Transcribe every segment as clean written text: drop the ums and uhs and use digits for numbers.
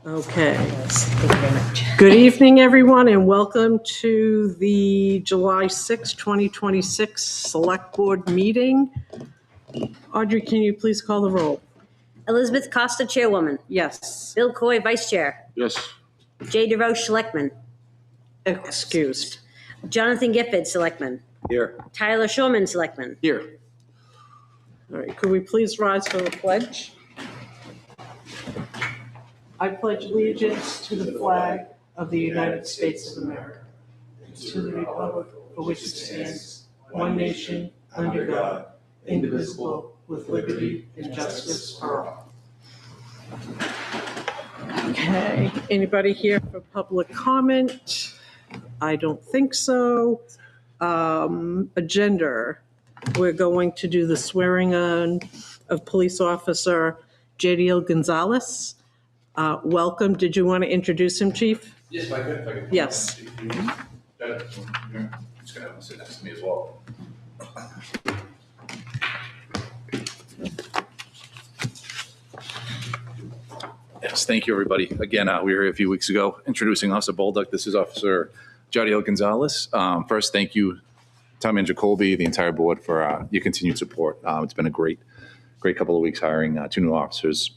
Okay. Yes, thank you very much. Good evening, everyone, and welcome to the July 6, 2026 Select Board meeting. Audrey, can you please call the roll? Elizabeth Costa, Chairwoman. Yes. Bill Coy, Vice Chair. Yes. Jay DeRoche, Selectman. Excused. Jonathan Gifford, Selectman. Here. Tyler Shulman, Selectman. Here. All right, could we please rise for the pledge? I pledge allegiance to the flag of the United States of America, and to the republic for which it stands, one nation, under God, indivisible, with liberty and justice for all. Okay, anybody here for public comment? I don't think so. Agenda, we're going to do the swearing on of police officer Jadiel Gonzalez. Welcome. Did you want to introduce him, Chief? Yes, if I could. Yes. Just gonna have him sit next to me as well. Yes, thank you, everybody. Again, we were here a few weeks ago introducing Officer Bolduc. This is Officer Jadiel Gonzalez. First, thank you, Tom and Jacoby, the entire board, for your continued support. It's been a great couple of weeks hiring two new officers.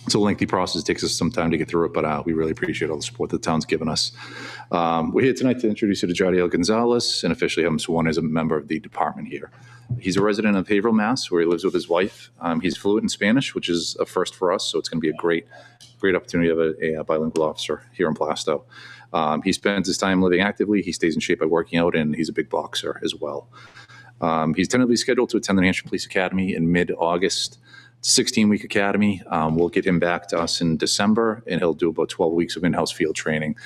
It's a lengthy process. It takes us some time to get through it, but we really appreciate all the support the town's given us. We're here tonight to introduce you to Jadiel Gonzalez and officially have him sworn as a member of the department here. He's a resident of Haverhill, Mass, where he lives with his wife. He's fluent in Spanish, which is a first for us, so it's going to be a great opportunity to have a bilingual officer here in Plastow. He spends his time living actively. He stays in shape by working out, and he's a big boxer as well. He's tentatively scheduled to attend the New Hampshire Police Academy in mid-August. It's a 16-week academy. We'll get him back to us in December, and he'll do about 12 weeks of in-house field training.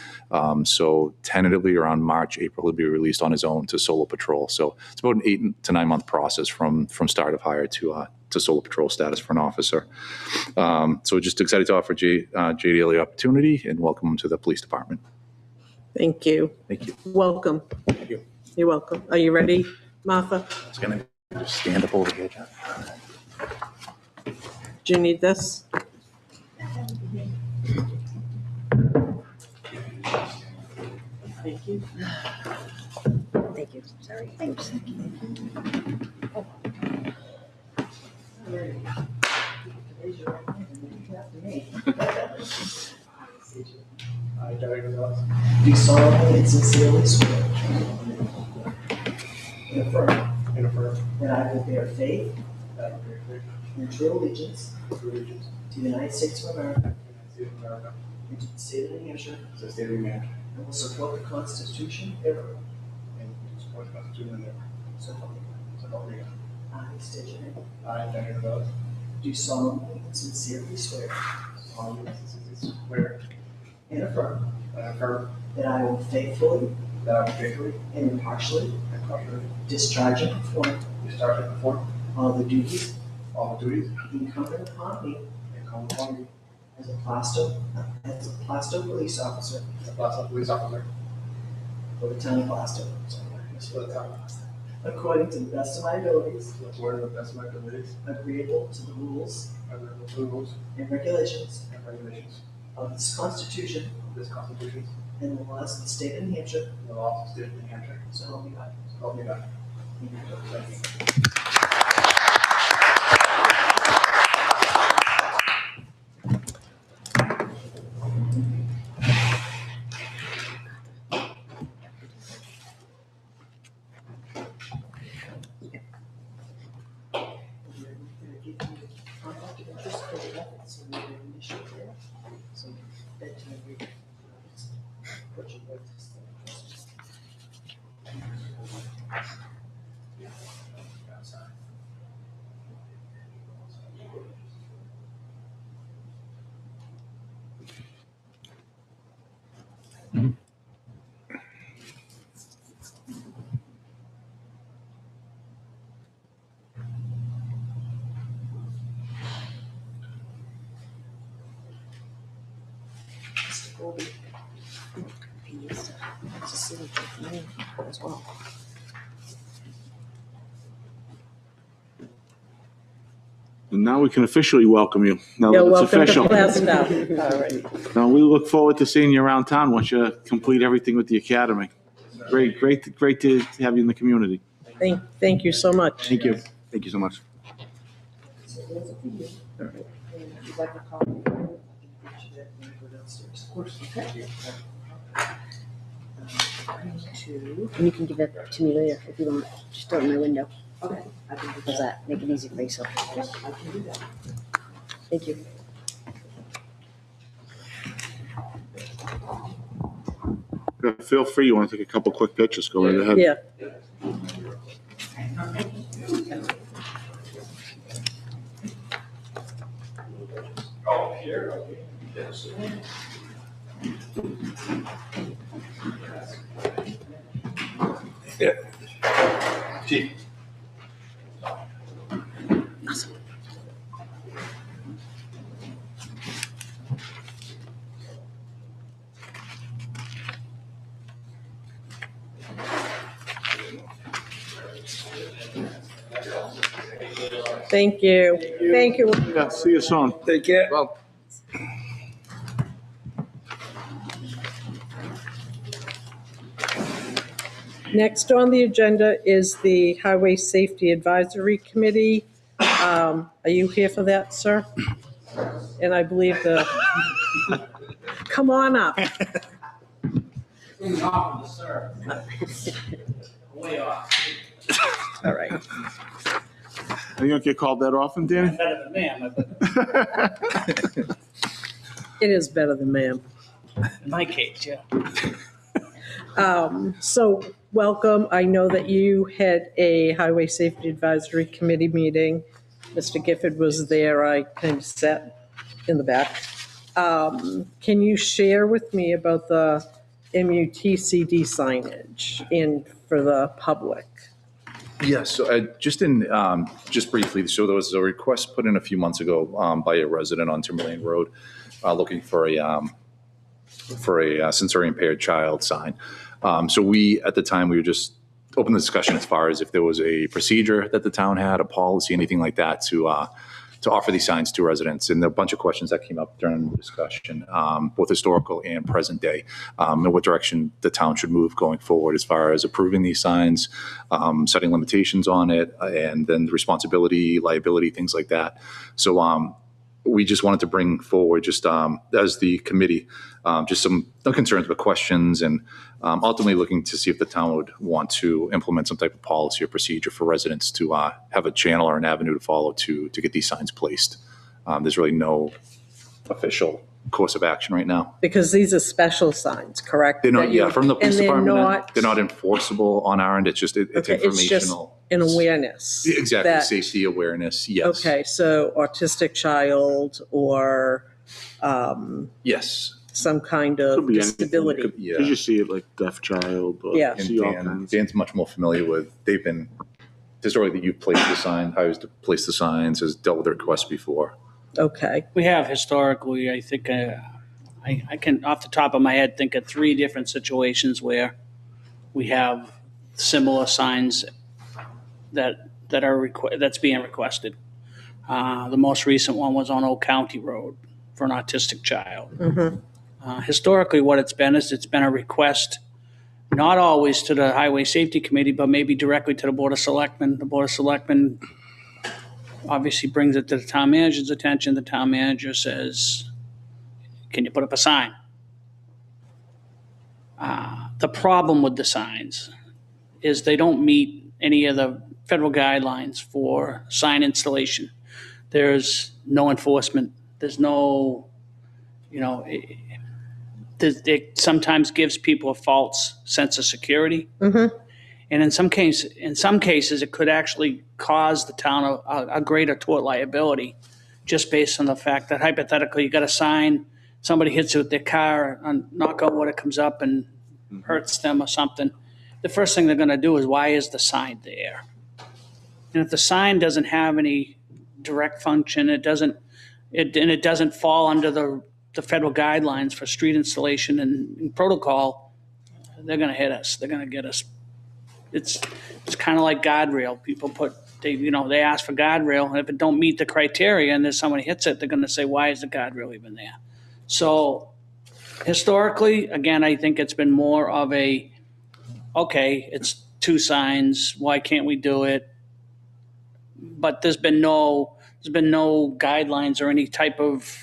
So tentatively around March, April, he'll be released on his own to solo patrol. So it's about an 8 to 9 month process from start of hire to solo patrol status for an officer. So just excited to offer JDL the opportunity and welcome him to the police department. Thank you. Thank you. Welcome. Thank you. You're welcome. Are you ready, Martha? I was going to just stand up over here, John. Do you need this? Thank you. Thank you. Sorry. Thanks. I, Jadiel Gonzalez, do solemnly and sincerely swear and affirm that I will bear faith and true allegiance to the United States of America and to the state of New Hampshire, and will support the Constitution thereof. So help me God. I state your name. I, Jadiel Gonzalez, Do solemnly and sincerely swear and affirm that I will faithfully and impartially discharge and perform all the duties incumbent upon me as a Plastow police officer for the town of Plastow, according to the best of my abilities, agreeable to the rules and regulations of this Constitution and the laws of the state of New Hampshire. So help me God. Mr. Colby. He needs to sit with me as well. And now we can officially welcome you. Now You're that it's welcome to official. Plastow. All right. Now we look forward to seeing you around town once you complete everything with the academy. Great to have you in the community. Thank you so much. Thank you. Thank you so much. So those are for you. All right. And if you'd like a copy, I can get you that when you go downstairs. Of course. Okay. I need to. And you can give that to me later if you want. Just throw it in my window. Okay. I can do How's that? Make it easy for yourself. Yes, I can do that. Thank you. Feel free. You want to take a couple quick pictures? Go right ahead. Yeah. Chief. Thank you. Thank you. Yeah, see you soon. Take care. Well, Next on the agenda is the Highway Safety Advisory Committee. Are you here for that, sir? And I believe come on up. Way off. All right. You don't get called that often, Danny? Better than ma'am. It is better than ma'am. In my case, yeah. So welcome. I know that you had a Highway Safety Advisory Committee meeting. Mr. Gifford was there. I kind of sat in the back. Can you share with me about the MUTCD signage for the public? Yes, so just briefly, so there was a request put in a few months ago by a resident on Timberlane Road looking for a sensory impaired child sign. So at the time, we were just open the discussion as far as if there was a procedure that the town had, a policy, anything like that to offer these signs to residents. And a bunch of questions that came up during the discussion, both historical and present day, and what direction the town should move going forward as far as approving these signs, setting limitations on it, and then the responsibility, liability, things like that. So we just wanted to bring forward, just as the committee, just some no concerns but questions, and ultimately looking to see if the town would want to implement some type of policy or procedure for residents to have a channel or an avenue to follow to get these signs placed. There's really no official course of action right now. Because these are special signs, correct? They're not, yeah, from the police department. They're not not enforceable on our end. It's just it's Okay, it's just informational. an awareness. Exactly, that- safety awareness. Yes. Okay, so autistic child or Yes. some kind Could of be anything. disability. Could- Yeah. Did you see it like deaf child? Or Yeah. See all And kinds. Dan's much more familiar with. They've been historically that you've placed the sign, how to place the signs, has dealt with the requests before. Okay, We have historically, I think, I can, off the top of my head, think of 3 different situations where we have similar signs that's being requested. The most recent one was on Old County Road for an autistic child. Historically, what it's been is it's been a request, not always to the Highway Safety Committee, but maybe directly to the Board of Selectmen. The Board of Selectmen obviously brings it to the town manager's attention. The town manager says, can you put up a sign? The problem with the signs is they don't meet any of the federal guidelines for sign installation. There's no enforcement. There's no, it sometimes gives people a false sense of security. And in some cases, it could actually cause the town a greater tort liability, just based on the fact that hypothetically you got a sign, somebody hits it with their car, and knock on wood, it comes up and hurts them or something. The first thing they're going to do is, why is the sign there? And if the sign doesn't have any direct function, it doesn't fall under the federal guidelines for street installation and protocol, they're going to hit us. They're going to get us. It's kind of like guardrail. People put they ask for guardrail, and if it don't meet the criteria and there's someone hits it, they're gonna say, why is the guardrail even there? So historically, again, I think it's been more of a, okay, it's 2 signs, why can't we do it? But there's been no guidelines or any type of,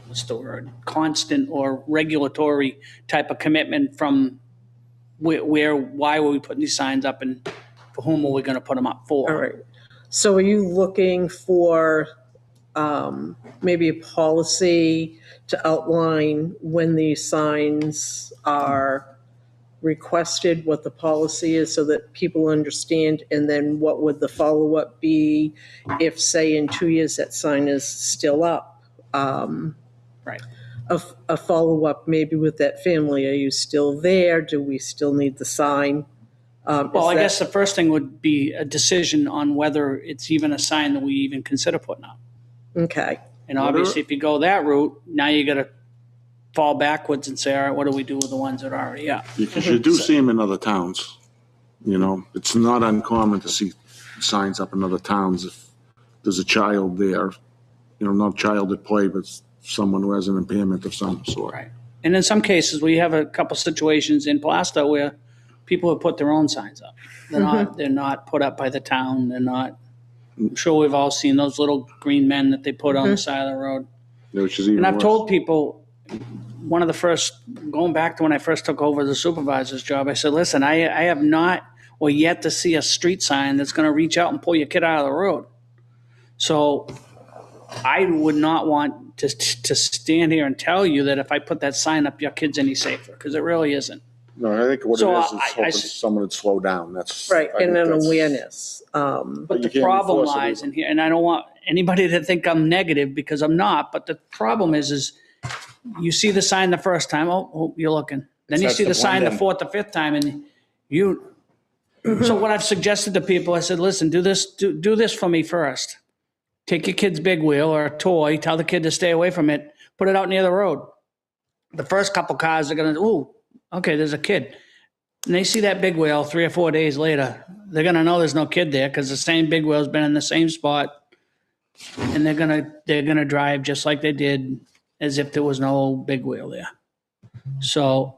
what's the word, constant or regulatory type of commitment from why were we putting these signs up and for whom are we going to put them up for? All right. So are you looking for maybe a policy to outline when these signs are requested, what the policy is so that people understand, and then what would the follow-up be if, say, in 2 years that sign is still up? Right. A follow-up maybe with that family. Are you still there? Do we still need the sign? Well, I guess the first thing would be a decision on whether it's even a sign that we even consider putting up. Okay. And obviously, if you go that route, now you got to fall backwards and say, all right, what do we do with the ones that are already up? Because you do see them in other towns. It's not uncommon to see signs up in other towns if there's a child there, not a child at play, but someone who has an impairment of some sort. Right. And in some cases, we have a couple situations in Plastow where people have put their own signs up. They're not put up by the town. They're not. I'm sure we've all seen those little green men that they put on the side of the road. Which is even And I've worse. told people, one of the first, going back to when I first took over the supervisor's job, I said, listen, I have not or yet to see a street sign that's going to reach out and pull your kid out of the road. So I would not want to stand here and tell you that if I put that sign up, your kid's any safer, because it really isn't. No, I think what So it is I hoping someone would slow down. That's Right, I and think an that's- awareness. But you the can't problem enforce it lies either. in here, and I don't want anybody to think I'm negative because I'm not, but the problem is you see the sign the first time, oh, you're looking. Then you Starts see to the sign the blend in. 4th or 5th time, and so what I've suggested to people, I said, listen, do this for me first. Take your kid's big wheel or a toy, tell the kid to stay away from it, put it out near the road. The first couple cars are going to, ooh, okay, there's a kid. And they see that big wheel 3 or 4 days later, they're going to know there's no kid there because the same big wheel's been in the same spot, and they're gonna drive just like they did as if there was no big wheel there. So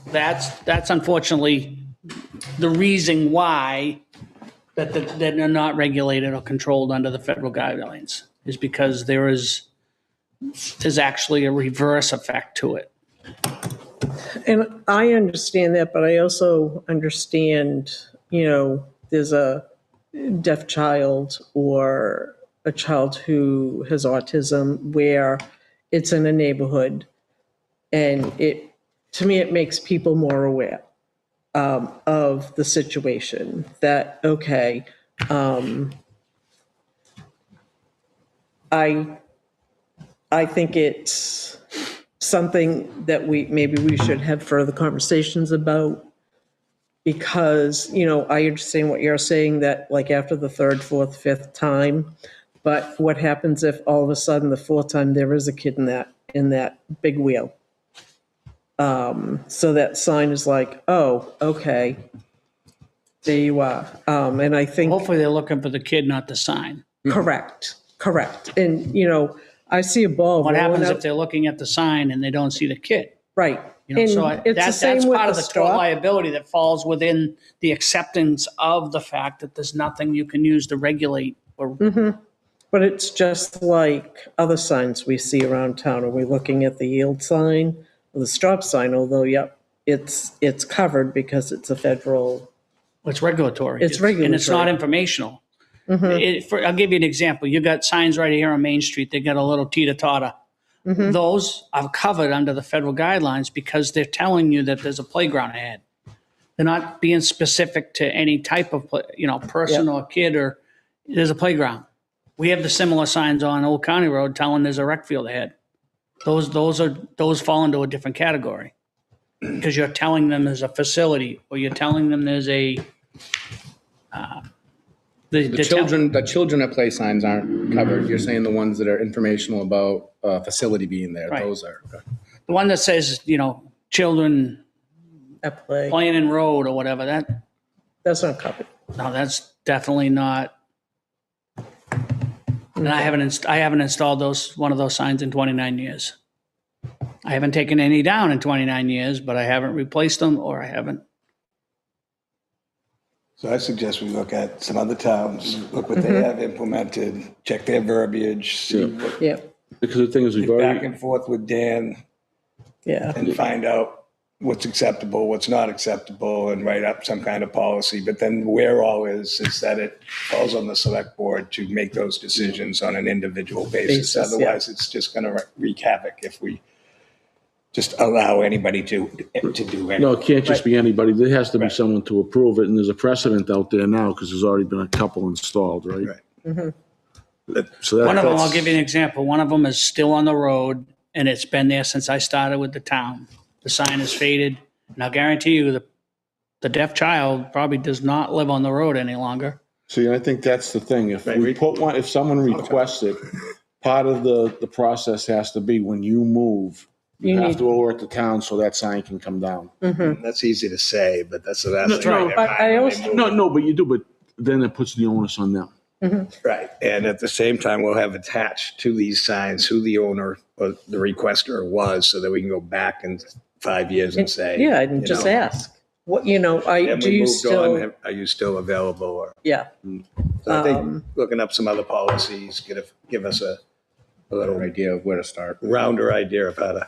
that's unfortunately the reason why that they're not regulated or controlled under the federal guidelines, is because there's actually a reverse effect to it. And I understand that, but I also understand, there's a deaf child or a child who has autism where it's in a neighborhood, and to me, it makes people more aware of the situation that, okay, I think it's something that we should have further conversations about, because, I understand what you're saying, that like after the 3rd, 4th, 5th time, but what happens if all of a sudden the 4th time there is a kid in that big wheel? So that sign is like, oh, okay, there you are. And I think. Hopefully they're looking for the kid, not the sign. Correct. And, I see a ball What rolling happens out. if they're looking at the sign and they don't see the kid? Right. So It's that's the same with part of the the tort stop. liability that falls within the acceptance of the fact that there's nothing you can use to regulate. Or But it's just like other signs we see around town. Are we looking at the yield sign or the stop sign? Although, yep, it's covered because it's a federal. it's regulatory. It's And it's not regulatory. informational. I'll give you an example. You got signs right here on Main Street. They got a little teeter-totter. Those are covered under the federal guidelines because they're telling you that there's a playground ahead. They're not being specific to any type of person or kid, or there's a playground. We have the similar signs on Old County Road telling there's a rec field ahead. Those fall into a different category because you're telling them there's a facility, or you're telling them there's a The children at play signs aren't covered. You're saying the ones that are informational about facility being there, Right. those are. the one that says children at play. Planning Road or whatever, That's not covered. no, that's definitely not. And I haven't installed one of those signs in 29 years. I haven't taken any down in 29 years, but I haven't replaced them or I haven't. So I suggest we look at some other towns, look what they have implemented, check their verbiage, see what, Yeah, Because the thing is, we've back already, and forth with Dan yeah. and find out what's acceptable, what's not acceptable, and write up some kind of policy. But then where all is that it falls on the select board to make those decisions on an individual basis. Basis, yeah. Otherwise, it's just going to wreak havoc if we just allow anybody to do anything. no, it can't just be anybody. There has to be someone to approve it, and there's a precedent out there now because there's already been a couple installed, right? Right. So One of them, I'll that's, give you an example. One of them is still on the road and it's been there since I started with the town. The sign is faded. And I'll guarantee you the deaf child probably does not live on the road any longer. see, I think that's the thing. If we put one, if someone requests it, part of the process has to be when you move, you You have need- to alert the town so that sign can come down. That's easy to say, but that's the last No, thing. no, on their but mind I when they also- move. No, but you do, but then it puts the onus on them. Right, and at the same time, we'll have attached to these signs who the owner or the requester was, so that we can go back in 5 years and say. Yeah, and just ask. What, do you still, Are you still available? Or, yeah. so I think looking up some other policies, give us a little Idea of where to start. rounder idea of how to.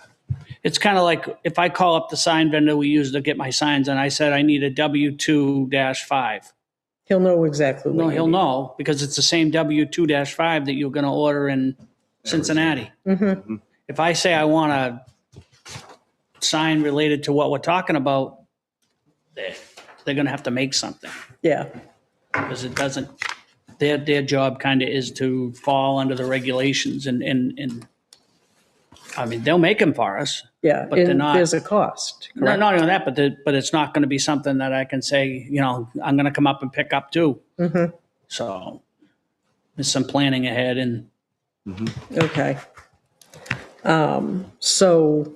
It's kind of like if I call up the sign vendor we use to get my signs and I said I need a W2-5. He'll know exactly what No, you he'll need. know because it's the same W2-5 that you're going to order in Cincinnati. If I say I want a sign related to what we're talking about, they're going to have to make something Yeah, because it doesn't, their job kind of is to fall under the regulations and I mean, they'll make them for us. yeah. But they're And not- there's a cost. No, not only that, but it's not going to be something that I can say, I'm going to come up and pick up too. So there's some planning ahead and Okay. So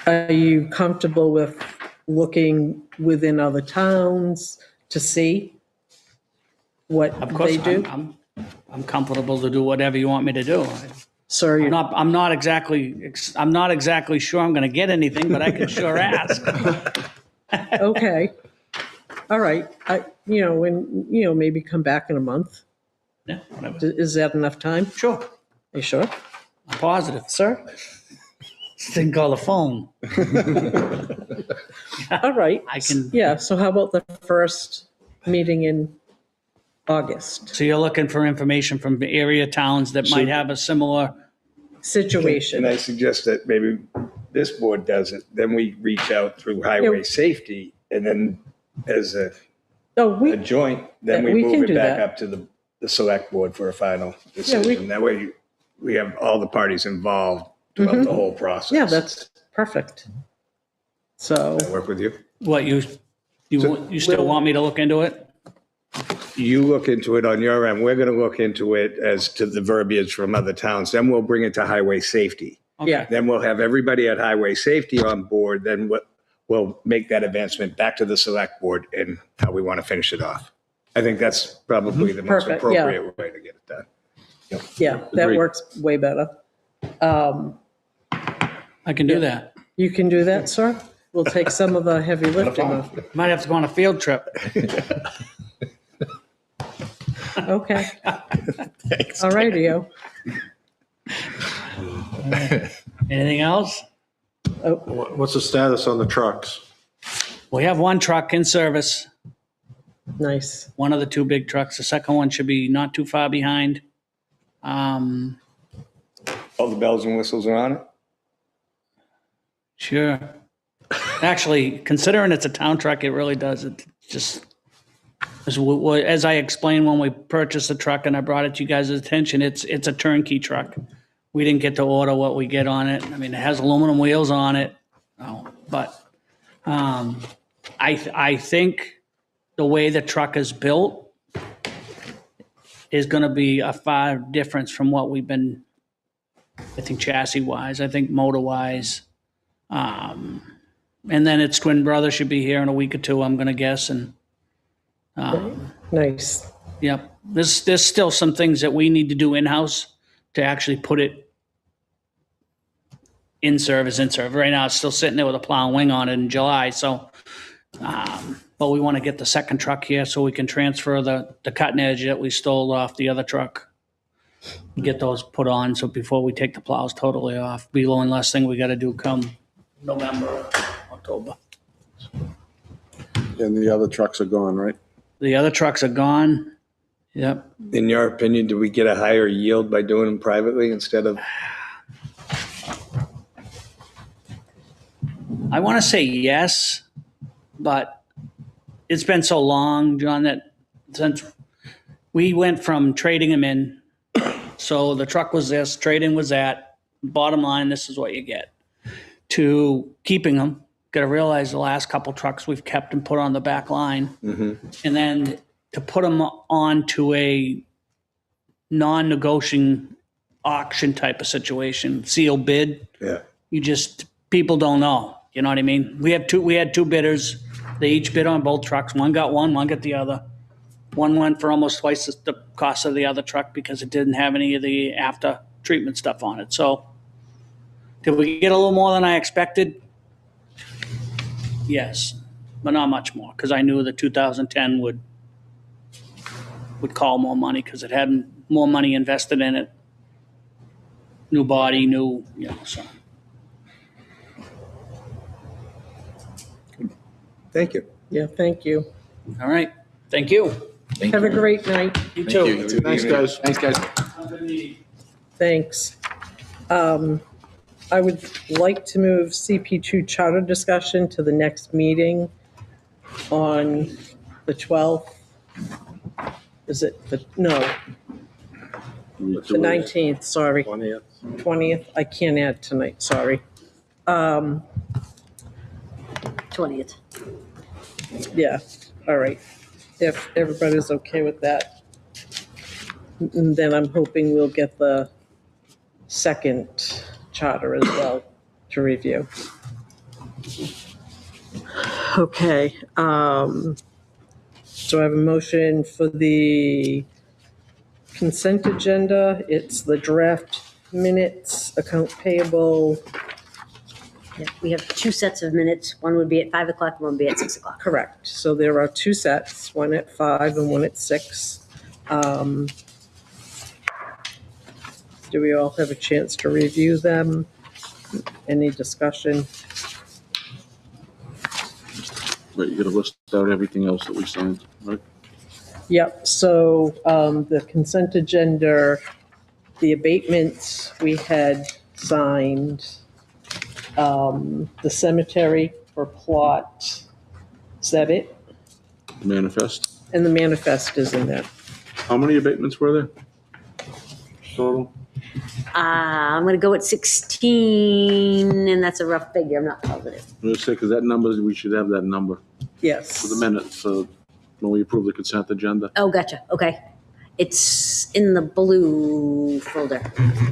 are you comfortable with looking within other towns to see what of course they do? I'm comfortable to do whatever you want me to do. So you're I'm not exactly sure I'm going to get anything, but I can sure ask. okay. All right. Maybe come back in a month. Yeah, whatever. Is that enough time? Sure. Are you sure, I'm positive. sir? This thing called a phone. All right. I can. Yeah, so how about the first meeting in August? So you're looking for information from area towns that might have a similar. Situation. And I suggest that maybe this board does it, then we reach out through highway Yeah. safety, and then as a Oh, we, joint, then Yeah, we we can move it do back that. up to the select board for a final Yeah, decision. That way we have all the parties involved throughout the whole process. yeah, that's perfect. So, Does that work with you? What you still want me to look into it? You look into it on your end. We're going to look into it as to the verbiage from other towns. Then we'll bring it to highway safety. yeah, Then we'll have everybody at highway safety on board. Then we'll make that advancement back to the select board and how we want to finish it off. I think that's probably the most Perfect, yeah. appropriate way to get it done. yeah, that Agreed. works way better. I can do that. You can do that, sir? We'll take some of the heavy lifting off. Might have to go on a field trip. Okay. All righty-o. Anything else? What's the status on the trucks? We have one truck in service, Nice. one of the two big trucks. The second one should be not too far behind. All the bells and whistles are on it? Sure. Actually, considering it's a town truck, it really does. It just, as I explained when we purchased the truck and I brought it to you guys' attention, it's a turnkey truck. We didn't get to order what we get on it. I mean, it has aluminum wheels on it. But I think the way the truck is built is going to be a far difference from what we've been, I think chassis-wise, I think motor-wise. And then its twin brother should be here in a week or two, I'm gonna guess, and, Nice. yep. There's still some things that we need to do in-house to actually put it in service. Right now, it's still sitting there with a plow and wing on it in July, so, but we want to get the second truck here so we can transfer the cutting edge that we stole off the other truck. Get those put on, so before we take the plows totally off, be the one last thing we gotta do come November, or October. And the other trucks are gone, right? The other trucks are gone. Yep. In your opinion, do we get a higher yield by doing them privately instead of? I want to say yes, but it's been so long, John, that since we went from trading them in, so the truck was this, trade-in was that, bottom line, this is what you get, to keeping them. Got to realize the last couple trucks we've kept and put on the back line. And then to put them onto a non-negotiating auction type of situation, sealed bid. Yeah. People don't know. You know what I mean? We had two bidders. They each bid on both trucks. One got one got the other. One went for almost twice the cost of the other truck because it didn't have any of the after treatment stuff on it. So did we get a little more than I expected? Yes, but not much more, because I knew the 2010 would call more money because it had more money invested in it. New body, so. Thank you. Yeah, thank you. All right, thank you. Thank Have you. a great night. You Thank too. you. Thanks, guys. Thanks, guys. Thanks. I would like to move CP2 charter discussion to the next meeting on the 12th. Is it no, the 19th, sorry. 20th. I can't add tonight, sorry. 20th. Yeah, all right. If everybody's okay with that. And then I'm hoping we'll get the second charter as well to review. Okay. So I have a motion for the consent agenda. It's the draft minutes, account payable. Yeah, we have two sets of minutes. One would be at 5 o'clock, one would be at 6 o'clock. Correct. So there are two sets, one at 5 and one at 6. Do we all have a chance to review them? Any discussion? Right, you gotta list out everything else that we signed, right? Yep, so the consent agenda, the abatements we had signed, the cemetery for plot, is that it? Manifest. And the manifest is in there. How many abatements were there total? I'm going to go at 16, and that's a rough figure. I'm not positive. I'm gonna say, because that number, we should have that number Yes. for the minutes, so when we approve the consent agenda. Oh, gotcha. Okay. It's in the blue folder.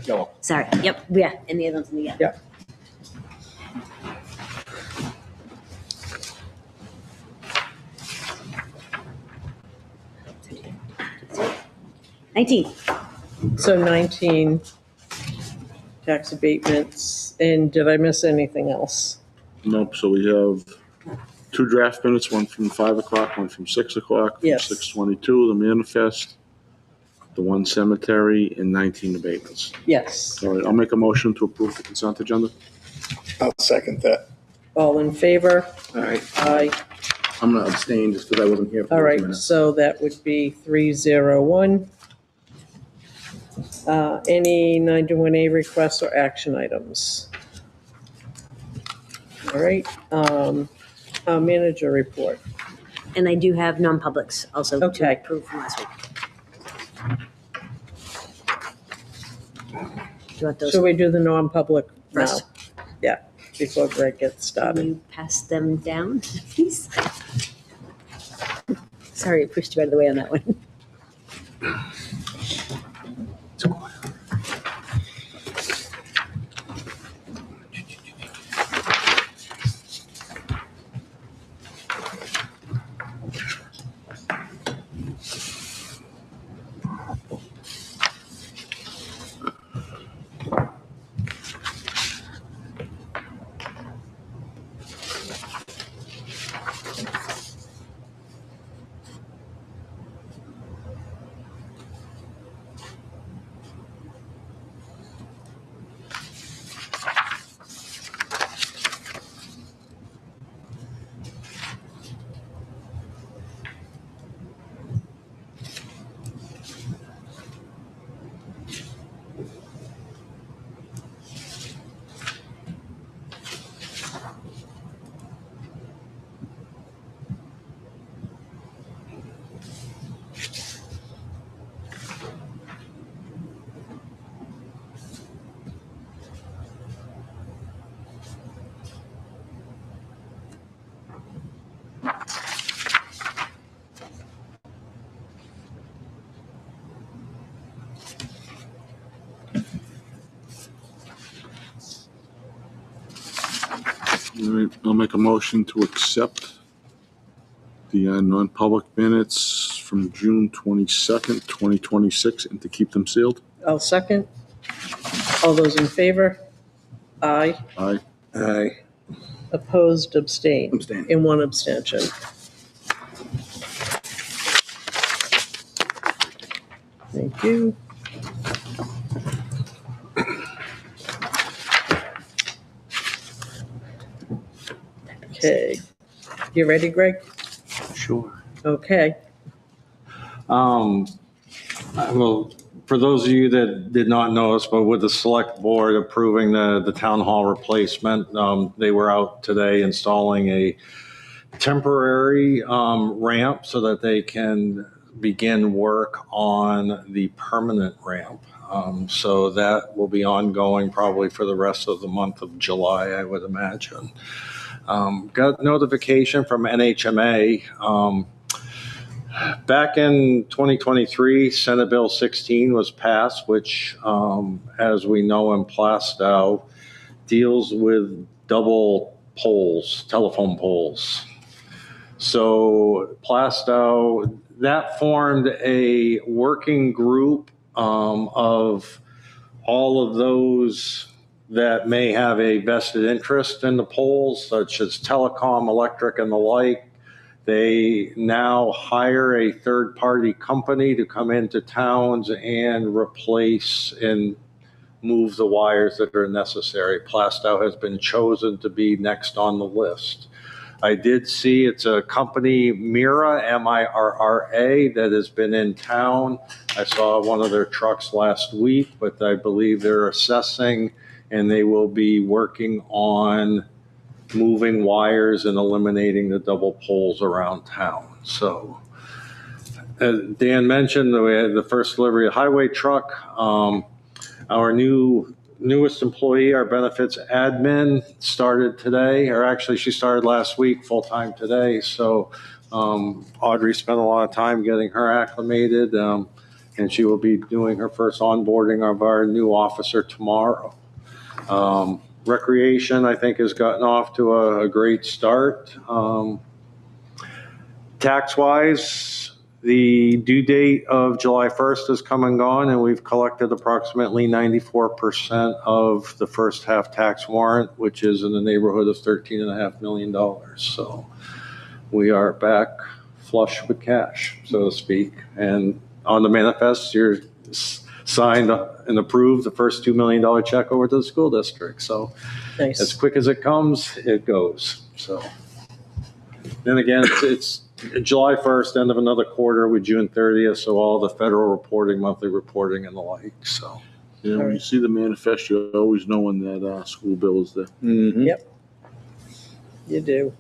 Yellow. Sorry. Yep. Yeah. And the other one's in the yellow. Yep. $19. So 19 tax abatements, and did I miss anything else? Nope, so we have two draft minutes, one from 5 o'clock, one from 6 o'clock, from Yes. 6:22, the manifest, the one cemetery, and 19 abatements. Yes. All right, I'll make a motion to approve the consent agenda. I'll second that. All in favor? All right. Aye. I'm gonna abstain just because I wasn't here for All those right, minutes. so that would be 301. Any 91A requests or action items? All right, manager report. And I do have non-publics also to Okay. approve from last week. Do you want those? Should we do the non-public now? First. Yeah, before Greg gets Can started. you pass them down, please? Sorry, I pushed you out of the way on that one. All right, I'll make a motion to accept the non-public minutes from June 22nd, 2026, and to keep them sealed. I'll second. All those in favor? Aye. Aye. Aye. Opposed, abstain. Abstain. And one abstention. Thank you. Okay. You ready, Greg? Sure. Okay. Well, for those of you that did not know us, but with the select board approving the town hall replacement, they were out today installing a temporary ramp so that they can begin work on the permanent ramp. So that will be ongoing probably for the rest of the month of July, I would imagine. Got notification from NHMA. Back in 2023, Senate Bill 16 was passed, which, as we know in Plastow, deals with double poles, telephone poles. So Plastow, that formed a working group of all of those that may have a vested interest in the poles, such as telecom, electric, and the like. They now hire a third-party company to come into towns and replace and move the wires that are necessary. Plastow has been chosen to be next on the list. I did see it's a company, Mira, M-I-R-R-A, that has been in town. I saw one of their trucks last week, but I believe they're assessing, and they will be working on moving wires and eliminating the double poles around town. So, as Dan mentioned, we had the first delivery of highway truck. Our newest employee, our benefits admin, started today, or actually she started last week, full-time today. So Audrey spent a lot of time getting her acclimated, and she will be doing her first onboarding of our new officer tomorrow. Recreation, I think, has gotten off to a great start. Tax-wise, the due date of July 1st has come and gone, and we've collected approximately 94% of the first half tax warrant, which is in the neighborhood of $13.5 million. So we are back flush with cash, so to speak. And on the manifest, you're signed and approved the first $2 million check over to the school district. So Nice. as quick as it comes, it goes. So then again, it's July 1st, end of another quarter with June 30th. So all the federal reporting, monthly reporting and the like. So Yeah, when you see the manifest, you always know when that school bill is there. Mm-hmm. Yep. You do.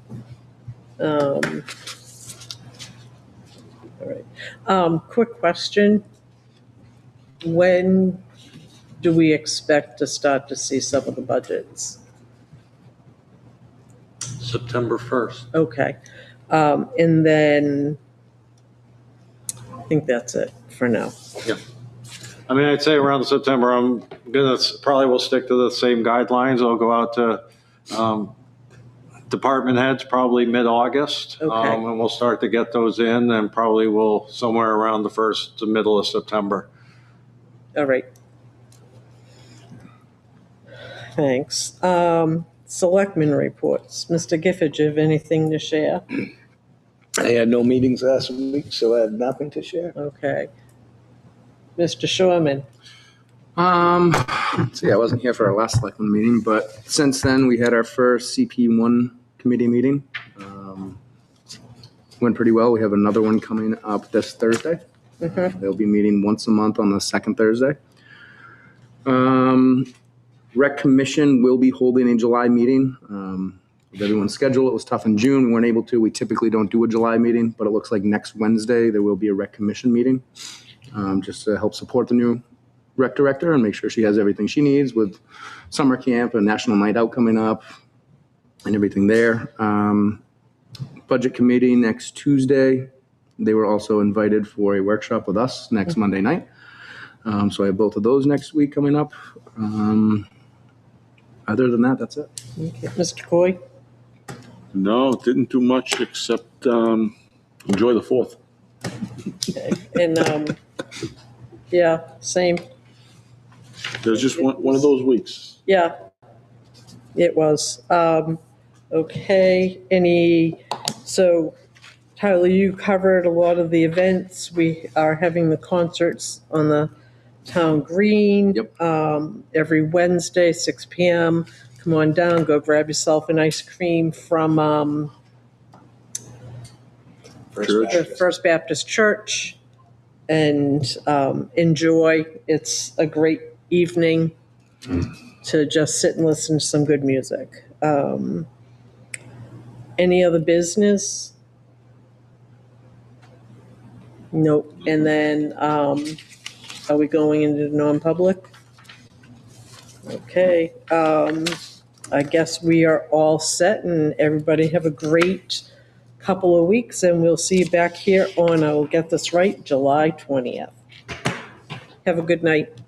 All right. Quick question. When do we expect to start to see some of the budgets? September 1st. Okay. And then I think that's it for now. I mean, I'd say around September, I'm gonna probably will stick to the same guidelines. I'll go out to department heads probably mid-August. Okay. And we'll start to get those in, and probably will somewhere around the first to middle of September. All right. Thanks. Selectmen reports. Mr. Gifford, you have anything to share? I had no meetings last week, so I have nothing to share. Okay. Mr. Shoreman. So yeah, I wasn't here for our last selectmen meeting, but since then we had our first CP1 committee meeting. Went pretty well. We have another one coming up this Thursday. They'll be meeting once a month on the second Thursday. Rec Commission will be holding a July meeting. With everyone's schedule, it was tough in June. We weren't able to. We typically don't do a July meeting, but it looks like next Wednesday there will be a Rec Commission meeting, just to help support the new rec director and make sure she has everything she needs with summer camp and national night out coming up and everything there. Budget committee next Tuesday. They were also invited for a workshop with us next Monday night. So I have both of those next week coming up. Other than that, that's it. Okay. Mr. Coy? No, didn't do much except enjoy the 4th. Okay. And, yeah, same. There's just one of those weeks. Yeah, it was. Okay, so Tyler, you covered a lot of the events. We are having the concerts on the town green. Yep. Every Wednesday, 6 PM. Come on down, go grab yourself an ice cream from the First Baptist Church and enjoy. It's a great evening to just sit and listen to some good music. Any other business? Nope. And then, are we going into non-public? Okay, I guess we are all set, and everybody have a great couple of weeks, and we'll see you back here on, I will get this right, July 20th. Have a good night.